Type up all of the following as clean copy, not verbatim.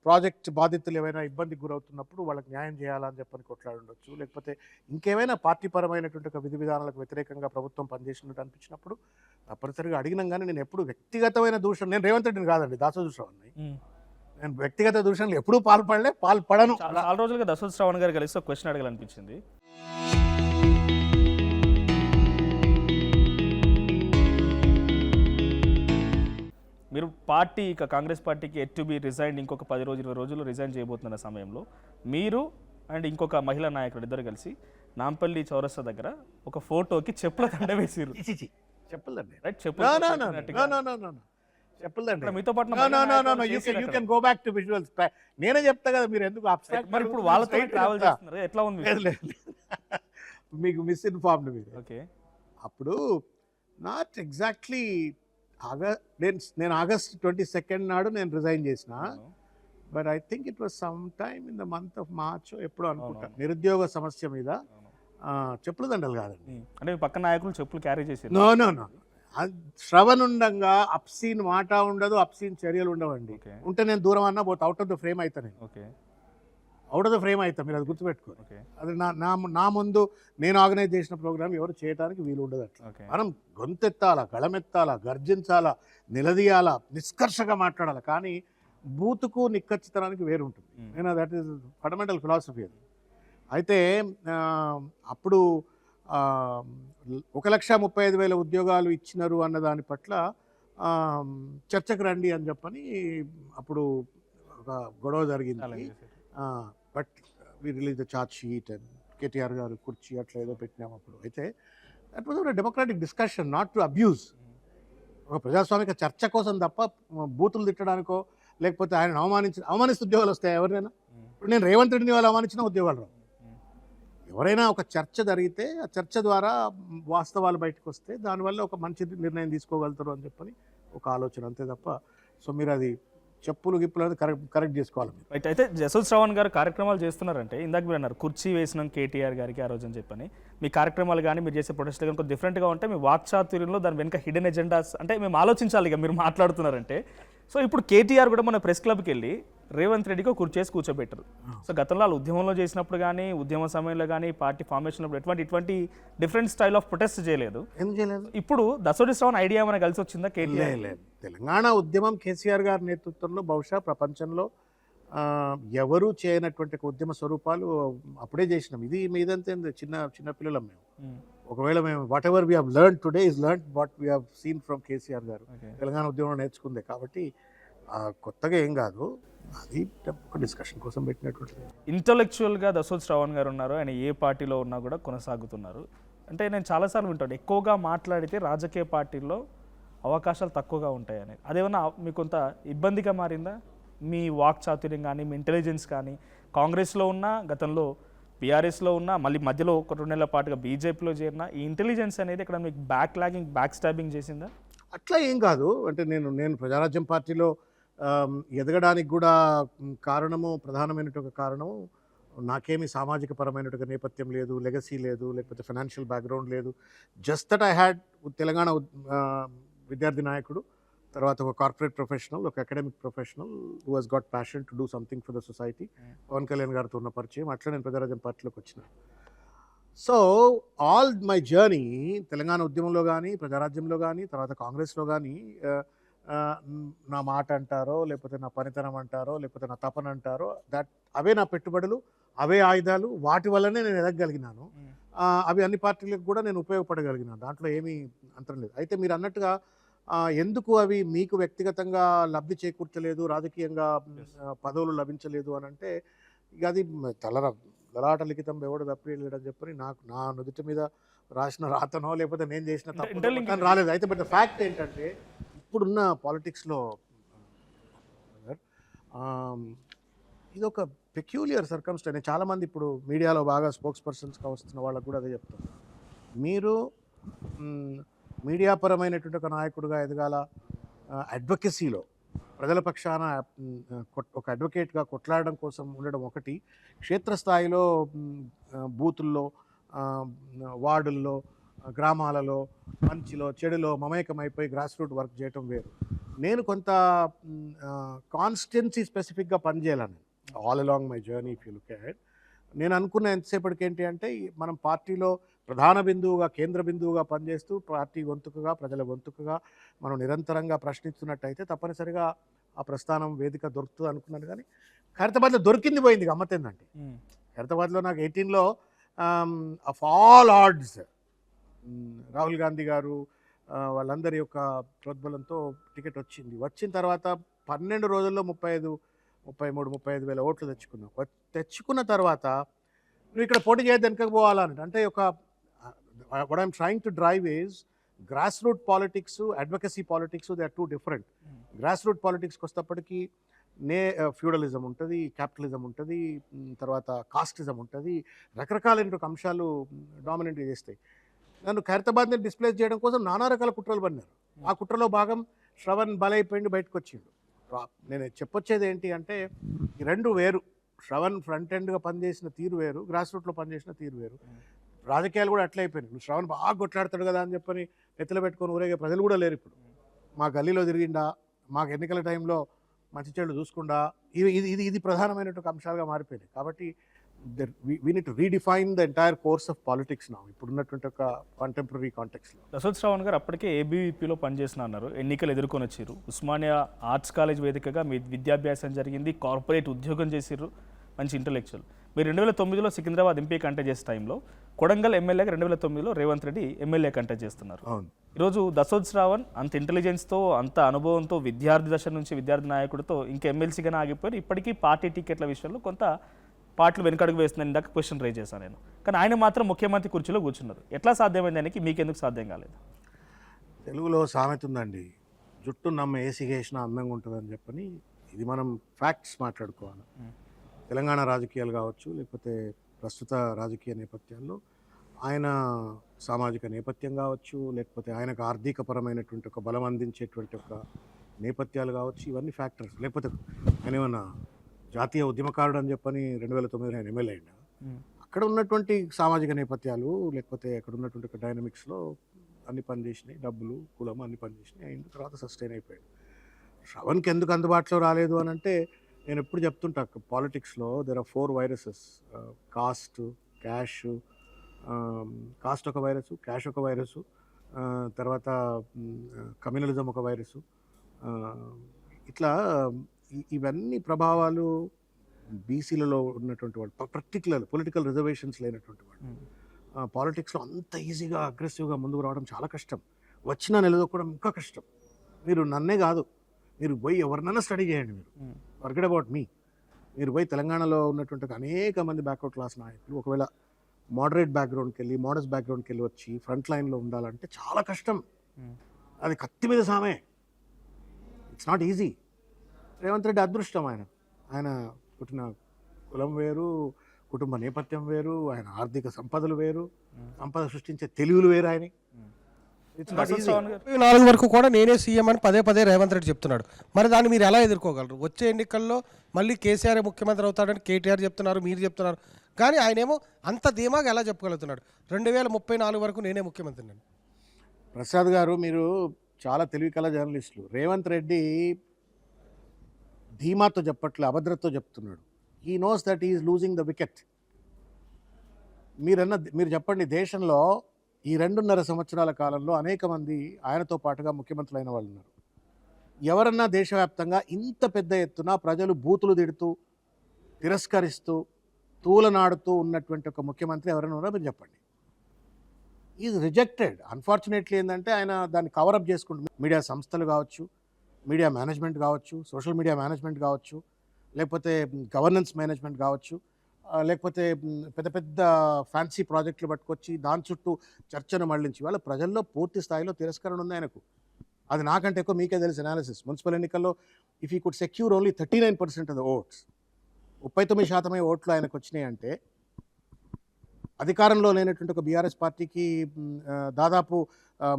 Project బాధితులు ఏమైనా ఇబ్బందికి గురవుతున్నప్పుడు వాళ్ళకి న్యాయం చేయాలని చెప్పని కొట్లాడుండొచ్చు, లేకపోతే ఇంకేమైనా పార్టీ పరమైనటువంటి ఒక విధి విధానాలకు వ్యతిరేకంగా ప్రభుత్వం పనిచేసినట్టు అనిపించినప్పుడు తప్పనిసరిగా అడిగినాం. కానీ నేను ఎప్పుడు వ్యక్తిగతమైన దూషణ, నేను రేవంత్ రెడ్డిని కాదండి, దాసోజు శ్రవణ్ని, నేను వ్యక్తిగత దూషణలు ఎప్పుడూ పాల్పడను. చాలా రోజులుగా దశరథ శ్రవణ్ గారు కలిసి ఒక క్వశ్చన్ అడగాలనిపించింది. మీరు పార్టీ ఇక కాంగ్రెస్ పార్టీకి ఎట్ టు బి రిజైన్ ఇంకొక 10 రోజులు 20 రోజులు రిజైన్ చేయబోతున్న సమయంలో మీరు అండ్ ఇంకొక మహిళా నాయకుడు ఇద్దరు కలిసి నాంపల్లి చౌరస్తా దగ్గర ఒక ఫోటోకి చెప్పుల దండ వేసిరు. చెప్పలేదండి, రైట్? చెప్పలేదండి. మీతో పాటు you can go back to visuals. నేనే చెప్తా కదా, మీరు ఎందుకు అబ్స్ట్రాక్ట్. మరి ఇప్పుడు వాళ్ళతో ట్రావెల్ చేస్తున్నారు, ఎట్లా ఉంది? మీకు మిస్ఇన్ఫార్మ్డ్ మీరు. ఓకే. అప్పుడు నాట్ ఎగ్జాక్ట్లీ నేను ఆగస్ట్ 22 నాడు నేను రిజైన్ చేసిన. But I think it was some time in the month of March ఎప్పుడో అనుకుంటా. నిరుద్యోగ సమస్య మీద చెప్పుల దండలు కాదండి, అంటే పక్క నాయకులు చెప్పులు క్యారీ చేసి. నో నో నో, శ్రవణ్ ఉండంగా అప్సీన్ మాట ఉండదు, అప్సీన్ చర్యలు ఉండవండి. ఉంటే నేను దూరం అన్నా పోతే అవుట్ ఆఫ్ ద ఫ్రేమ్ అవుతా, నేను అవుట్ ఆఫ్ ద ఫ్రేమ్ అవుతా. మీరు అది గుర్తుపెట్టుకోరు. అది నా ముందు నేను ఆర్గనైజ్ చేసిన ప్రోగ్రామ్ ఎవరు చేయడానికి వీలు ఉండదు. అట్లా మనం గొంతెత్తాలా, గళమెత్తాలా, గర్జించాలా, నిలదీయాలా, నిష్కర్షగా మాట్లాడాలి. కానీ బూతుకు నిక్కచ్చితనానికి వేరు ఉంటుంది. నేను దట్ ఈస్ ఫండమెంటల్ ఫిలాసఫీ అది. అయితే అప్పుడు 1,35,000 ఉద్యోగాలు ఇచ్చినారు అన్న దాని పట్ల చర్చకు రండి అని చెప్పని అప్పుడు ఒక గొడవ జరిగింది. But we release the charge sheet and KTR గారు కుర్చీ అట్లా ఏదో పెట్టినాము అప్పుడు. అయితే that was democratic discussion, not to abuse. ఒక ప్రజాస్వామిక చర్చ కోసం తప్ప బూతులు తిట్టడానికో లేకపోతే ఆయన అవమానిస్తే ఉద్యోగాలు వస్తాయి ఎవరైనా? ఇప్పుడు నేను రేవంత్ రెడ్డిని వాళ్ళు అవమానించిన ఉద్యోగాలు రావు. ఎవరైనా ఒక చర్చ జరిగితే ఆ చర్చ ద్వారా వాస్తవాలు బయటకు వస్తే దానివల్ల ఒక మంచి నిర్ణయం తీసుకోగలుగుతారు అని చెప్పని ఒక ఆలోచన, అంతే తప్ప. సో మీరు అది చెప్పులు గిప్పులు అనేది కరెక్ట్ చేసుకోవాలి. రైట్. అయితే దశరథ శ్రవణ్ గారు కార్యక్రమాలు చేస్తున్నారంటే ఇందాక మీరు అన్నారు కుర్చీ వేసినాం కేటీఆర్ గారికి ఆ రోజు అని చెప్పని. మీ కార్యక్రమాలు కానీ మీరు చేసే ప్రొటెస్ట్ కానీ కొంచెం డిఫరెంట్గా ఉంటే మీ వాక్చాతుర్యంలో దాని వెనుక హిడెన్ ఎజెండాస్ అంటే మేము ఆలోచించాలి ఇక మీరు మాట్లాడుతున్నారంటే. సో ఇప్పుడు కేటీఆర్ కూడా మన ప్రెస్ క్లబ్కి వెళ్ళి రేవంత్ రెడ్డికి కుర్చేసి కూర్చోబెట్టరు. సో గతంలో వాళ్ళు ఉద్యమంలో చేసినప్పుడు కానీ ఉద్యమ సమయంలో కానీ పార్టీ ఫార్మేషన్లో ఇటువంటి డిఫరెంట్ స్టైల్ ఆఫ్ ప్రొటెస్ట్ చేయలేదు. ఇప్పుడు దశరథ శ్రవణ్ ఐడియా ఏమైనా కలిసి వచ్చిందా కేటీఆర్? తెలంగాణ ఉద్యమం కేసీఆర్ గారి నేతృత్వంలో బహుశా ప్రపంచంలో ఎవరు చేయనటువంటి ఉద్యమ స్వరూపాలు అప్పుడే చేసినాం. ఇది మీదంతే చిన్న పిల్లలం మేము. ఒకవేళ మేము what ever we have learned today is learned what we have seen from KCR గారు. తెలంగాణ ఉద్యమంలో నేర్చుకుందే కాబట్టి కొత్తగా ఏం కాదు, అది ఒక డిస్కషన్ కోసం పెట్టినటువంటిది. ఇంటలెక్చువల్గా దశరథ శ్రవణ్ గారు ఉన్నారు, ఆయన ఏ పార్టీలో ఉన్నా కూడా కొనసాగుతున్నారు. అంటే నేను చాలాసార్లు వింటాను ఎక్కువగా మాట్లాడితే రాజకీయ పార్టీల్లో అవకాశాలు తక్కువగా ఉంటాయని. అదేమన్నా మీకు కొంత ఇబ్బందిగా మారిందా? మీ వాక్ చాతుర్యం కానీ మీ ఇంటెలిజెన్స్ కానీ కాంగ్రెస్లో ఉన్నా గతంలో బీఆర్ఎస్లో ఉన్నా మళ్ళీ మధ్యలో ఒక 2 నెలల పాటుగా బీజేపీలో చేరిన ఈ ఇంటెలిజెన్స్ అనేది ఇక్కడ మీకు బ్యాక్ స్టాబింగ్ చేసిందా? అట్లా ఏం కాదు. అంటే నేను ప్రజారాజ్యం పార్టీలో ఎదగడానికి కూడా కారణము, ప్రధానమైనటువంటి కారణము, నాకేమీ సామాజిక పరమైనటువంటి నేపథ్యం లేదు, లెగసీ లేదు, లేకపోతే ఫైనాన్షియల్ బ్యాక్గ్రౌండ్ లేదు. Just that I had Telangana విద్యార్థి నాయకుడు, తర్వాత ఒక కార్పొరేట్ ప్రొఫెషనల్, ఒక academic professional who has got passion to do something for the society. Pavan Kalyan గారితో ఉన్న పరిచయం, అట్లా నేను ప్రజారాజ్యం పార్టీలోకి వచ్చిన. So all my journey Telangana ఉద్యమంలో కానీ, ప్రజారాజ్యంలో కానీ, తర్వాత కాంగ్రెస్లో కానీ నా మాట అంటారో, లేకపోతే నా పనితనం అంటారో, లేకపోతే నా తపన అంటారో, అవే నా పెట్టుబడులు, అవే ఆయుధాలు, వాటి వల్లనే నేను ఎదగలిగినాను. అవి అన్ని పార్టీలకు కూడా నేను ఉపయోగపడగలిగినాను, దాంట్లో ఏమీ అంతరం లేదు. అయితే మీరు అన్నట్టుగా ఎందుకు అవి మీకు వ్యక్తిగతంగా లబ్ధి చేకూర్చలేదు, రాజకీయంగా పదవులు లభించలేదు అని అంటే, ఇక అది లలాట లిఖితం ఎవడు తప్పిలేడని చెప్పని నా నుదుటి మీద రాసిన రాతనో లేకపోతే నేను చేసిన తప్పు రాలేదు. అయితే బట్ ఫ్యాక్ట్ ఏంటంటే ఇప్పుడున్న పాలిటిక్స్లో ఇది ఒక పెక్యూలియర్ సర్కమ్స్టెన్స్. నేను చాలామంది ఇప్పుడు మీడియాలో బాగా స్పోక్స్ పర్సన్స్గా వస్తున్న వాళ్ళకు కూడా అదే చెప్తాను. మీరు మీడియా పరమైనటువంటి ఒక నాయకుడిగా ఎదగాల, అడ్వొకేసీలో ప్రజల పక్షాన ఒక అడ్వకేట్గా కొట్లాడడం కోసం ఉండడం ఒకటి, క్షేత్రస్థాయిలో బూతుల్లో, వార్డుల్లో గ్రామాలలో మంచిలో చెడులో మమేకమైపోయి గ్రాస్ రూట్ వర్క్ చేయటం వేరు. నేను కొంత కాన్స్టిట్యున్సీ స్పెసిఫిక్గా పనిచేయాలని all along my journey if you look ahead. నేను అనుకున్న ఎంతసేపటికి ఏంటి అంటే మనం పార్టీలో ప్రధాన బిందువుగా కేంద్ర బిందువుగా పనిచేస్తూ పార్టీ గొంతుకుగా ప్రజల గొంతుకుగా మనం నిరంతరంగా ప్రశ్నిస్తున్నట్టయితే తప్పనిసరిగా ఆ ప్రస్థానం వేదిక దొరుకుతుంది అనుకున్నాను. కానీ ఖైరతాబాద్లో దొరికింది పోయింది. గమ్మత్ ఏంటంటే ఖైరతాబాద్లో నాకు 18లో of all odds Rahul Gandhi గారు వాళ్ళందరి యొక్క ప్రోద్బలంతో టికెట్ వచ్చింది. వచ్చిన తర్వాత 12 రోజుల్లో 33 వేల ఓట్లు తెచ్చుకున్నాం. తెచ్చుకున్న తర్వాత నువ్వు ఇక్కడ పోటీ చేయద్దు వెనకకు పోవాలని అంటే ఒక what I'm trying to drive is grass root politics, advocacy politics, they are two different. Grass root పాలిటిక్స్కి వస్తేప్పటికీ ఫ్యూడలిజం ఉంటుంది, క్యాపిటలిజం ఉంటుంది, తర్వాత కాస్టిజం ఉంటుంది, రకరకాలైన అంశాలు డామినేట్ చేస్తాయి. నన్ను ఖైరతాబాద్ని డిస్ప్లేస్ చేయడం కోసం నానా రకాల కుట్రలు పడినారు. ఆ కుట్రలో భాగం శ్రవణ్ బలైపోయింది, బయటకు వచ్చిండు. నేను చెప్పొచ్చేది ఏంటి అంటే ఈ రెండు వేరు. శ్రవణ్ ఫ్రంట్ ఎండ్గా పనిచేసిన తీరు వేరు, గ్రాస్ రూట్లో పనిచేసిన తీరు వేరు. రాజకీయాలు కూడా అట్లా అయిపోయినాయి. నువ్వు శ్రవణ్ బాగా కొట్లాడతాడు కదా అని చెప్పని ఎత్తులు పెట్టుకొని ఊరేగే ప్రజలు కూడా లేరు ఇప్పుడు. మా గల్లీలో తిరిగిండా, మాకు ఎన్నికల టైంలో మంచి చెడు చూసుకుండా ఇది ప్రధానమైనటువంటి అంశాలుగా మారిపోయినాయి. కాబట్టి we need to redefine the entire course of politics now ఇప్పుడున్నటువంటి ఒక కంటెంపరీ కాంటెక్స్లో. దశరథ్ శ్రావణ్ గారు అప్పటికే ఏబీవీపీలో పనిచేసిన అన్నారు, ఎన్నికలు ఎదుర్కొని వచ్చారు. ఉస్మానియా ఆర్ట్స్ కాలేజ్ వేదికగా మీ విద్యాభ్యాసం జరిగింది, కార్పొరేట్ ఉద్యోగం చేసిర్రు, మంచి ఇంటలెక్చువల్. మీరు 2009లో సికింద్రాబాద్ ఎంపీ కంటెస్ట్ చేసే టైంలో కొడంగల్ ఎమ్మెల్యేగా 2009లో రేవంత్ రెడ్డి ఎమ్మెల్యే కంటెస్ట్ చేస్తున్నారు. ఈరోజు దశరథ్ శ్రావణ్ అంత ఇంటెలిజెన్స్తో, అంత అనుభవంతో, విద్యార్థి దశ నుంచి విద్యార్థి నాయకుడితో ఇంకా ఎమ్మెల్సీగానే ఆగిపోయారు. ఇప్పటికీ పార్టీ టికెట్ల విషయంలో కొంత పార్టీలు వెనకడుగు వేస్తుందని ఇందాక క్వశ్చన్ రేజ్ చేశాను నేను. కానీ ఆయన మాత్రం ముఖ్యమంత్రి కుర్చీలో కూర్చున్నారు. ఎట్లా సాధ్యమైంది ఆయనకి, మీకెందుకు సాధ్యం కాలేదు? తెలుగులో సామెత ఉందండి, జుట్టు నమ్మ ఏసిగేసినా అందంగా ఉంటుందని చెప్పని. ఇది మనం ఫ్యాక్ట్స్ మాట్లాడుకోవాలి. తెలంగాణ రాజకీయాలు కావచ్చు, లేకపోతే ప్రస్తుత రాజకీయ నేపథ్యాల్లో ఆయన సామాజిక నేపథ్యం కావచ్చు, లేకపోతే ఆయనకు ఆర్థికపరమైనటువంటి ఒక బలం అందించేటువంటి ఒక నేపథ్యాలు కావచ్చు, ఇవన్నీ ఫ్యాక్టర్స్. లేకపోతే ఆయన ఏమన్నా జాతీయ ఉద్యమకారుడు అని చెప్పని 2009లో ఆయన ఎమ్మెల్యే అయినా అక్కడ ఉన్నటువంటి సామాజిక నేపథ్యాలు, లేకపోతే అక్కడ ఉన్నటువంటి ఒక డైనమిక్స్లో అన్ని పనిచేసినాయి, డబ్బులు కులం అన్ని పనిచేసినాయి, అయిన తర్వాత సస్టైన్ అయిపోయాడు. శ్రవణ్కి ఎందుకు అందుబాటులో రాలేదు అని అంటే నేను ఎప్పుడు చెప్తుంటా, పాలిటిక్స్లో there are 4 viruses. Caste, caste ఒక వైరస్, క్యాష్ ఒక వైరస్, తర్వాత కమ్యూనలిజం ఒక వైరస్. ఇట్లా ఇవన్నీ ప్రభావాలు బీసీలలో ఉన్నటువంటి వాళ్ళు, పర్టికులర్ పొలిటికల్ రిజర్వేషన్స్ లేనటువంటి వాళ్ళు పాలిటిక్స్లో అంత ఈజీగా అగ్రెసివ్గా ముందుకు రావడం చాలా కష్టం. వచ్చినా నిలదొక్కడం ఇంకా కష్టం. మీరు నన్నే కాదు, మీరు పోయి ఎవరినైనా స్టడీ చేయండి. మీరు ఫర్గెట్ అబౌట్ మీ. మీరు పోయి తెలంగాణలో ఉన్నటువంటి అనేక మంది బ్యాక్వర్డ్ క్లాస్ నాయకులు ఒకవేళ మోడరేట్ బ్యాక్గ్రౌండ్కి వెళ్ళి, మోడర్స్ బ్యాక్గ్రౌండ్కి వెళ్ళి వచ్చి ఫ్రంట్ లైన్లో ఉండాలంటే చాలా కష్టం. అది కత్తి మీద సామే. It's not easy. Revanth Reddy అదృష్టం. ఆయన పుట్టిన కులం వేరు, కుటుంబ నేపథ్యం వేరు, ఆయన ఆర్థిక సంపదలు వేరు, సంపద సృష్టించే తెలివిలు వేరు. ఆయన 4 వరకు కూడా నేనే సీఎం అని పదే రేవంత్ రెడ్డి చెప్తున్నాడు. మరి దాన్ని మీరు ఎలా ఎదుర్కోగలరు? వచ్చే ఎన్నికల్లో మళ్ళీ కేసీఆర్ ముఖ్యమంత్రి అవుతాడని కేటీఆర్ చెప్తున్నారు, మీరు చెప్తున్నారు. కానీ ఆయనేమో అంత ధీమాగా ఎలా చెప్పగలుగుతున్నాడు 2034 వరకు నేనే ముఖ్యమంత్రి? ప్రసాద్ గారు, మీరు చాలా తెలివి కల జర్నలిస్టులు. రేవంత్ రెడ్డి ధీమాతో చెప్పట్లే, అభద్రతతో చెప్తున్నాడు. He knows that is losing the wicket. మీరు చెప్పండి, దేశంలో ఈ 2.5 సంవత్సరాల కాలంలో అనేక మంది ఆయనతో పాటుగా ముఖ్యమంత్రులు అయిన వాళ్ళు ఉన్నారు. ఎవరన్నా దేశవ్యాప్తంగా ఇంత పెద్ద ఎత్తున ప్రజలు బూతులు తిడుతూ, తిరస్కరిస్తూ, తూలనాడుతూ ఉన్నటువంటి ఒక ముఖ్యమంత్రి ఎవరైనా ఉన్నారో మీరు చెప్పండి. Is rejected. అన్ఫార్చునేట్లీ ఏంటంటే ఆయన దాన్ని కవరప్ చేసుకుంటుంది. మీడియా సంస్థలు కావచ్చు, మీడియా మేనేజ్మెంట్ కావచ్చు, సోషల్ మీడియా మేనేజ్మెంట్ కావచ్చు, లేకపోతే గవర్నెన్స్ మేనేజ్మెంట్ కావచ్చు, లేకపోతే పెద్ద పెద్ద ఫ్యాన్సీ ప్రాజెక్టులు పట్టుకొచ్చి దాని చుట్టూ చర్చను మళ్లించి వాళ్ళ ప్రజల్లో పూర్తి స్థాయిలో తిరస్కరణ ఉంది ఆయనకు. అది నాకంటే ఎక్కువ మీకే తెలిసి అనాలిసిస్. మున్సిపల్ ఎన్నికల్లో if you could secure only 39% of the votes, 39% ఓట్లు ఆయనకు వచ్చినాయి అంటే అధికారంలో లేనటువంటి ఒక బీఆర్ఎస్ పార్టీకి దాదాపు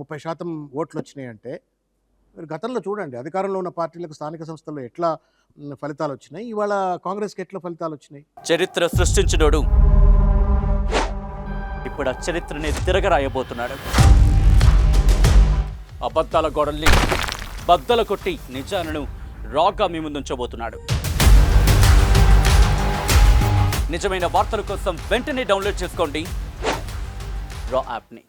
30% ఓట్లు వచ్చినాయి అంటే మీరు గతంలో చూడండి, అధికారంలో ఉన్న పార్టీలకు స్థానిక సంస్థల్లో ఎట్లా ఫలితాలు వచ్చినాయి, ఇవాళ కాంగ్రెస్కి ఎట్లా ఫలితాలు వచ్చినాయి. చరిత్ర సృష్టించినోడు ఇప్పుడు ఆ చరిత్రని తిరగరాయబోతున్నాడు. అబద్ధాల గోడల్ని బద్దలు కొట్టి నిజాలను రాగా మీ ముందుంచబోతున్నాడు. నిజమైన వార్తల కోసం వెంటనే డౌన్లోడ్ చేసుకోండి రా యాప్ని.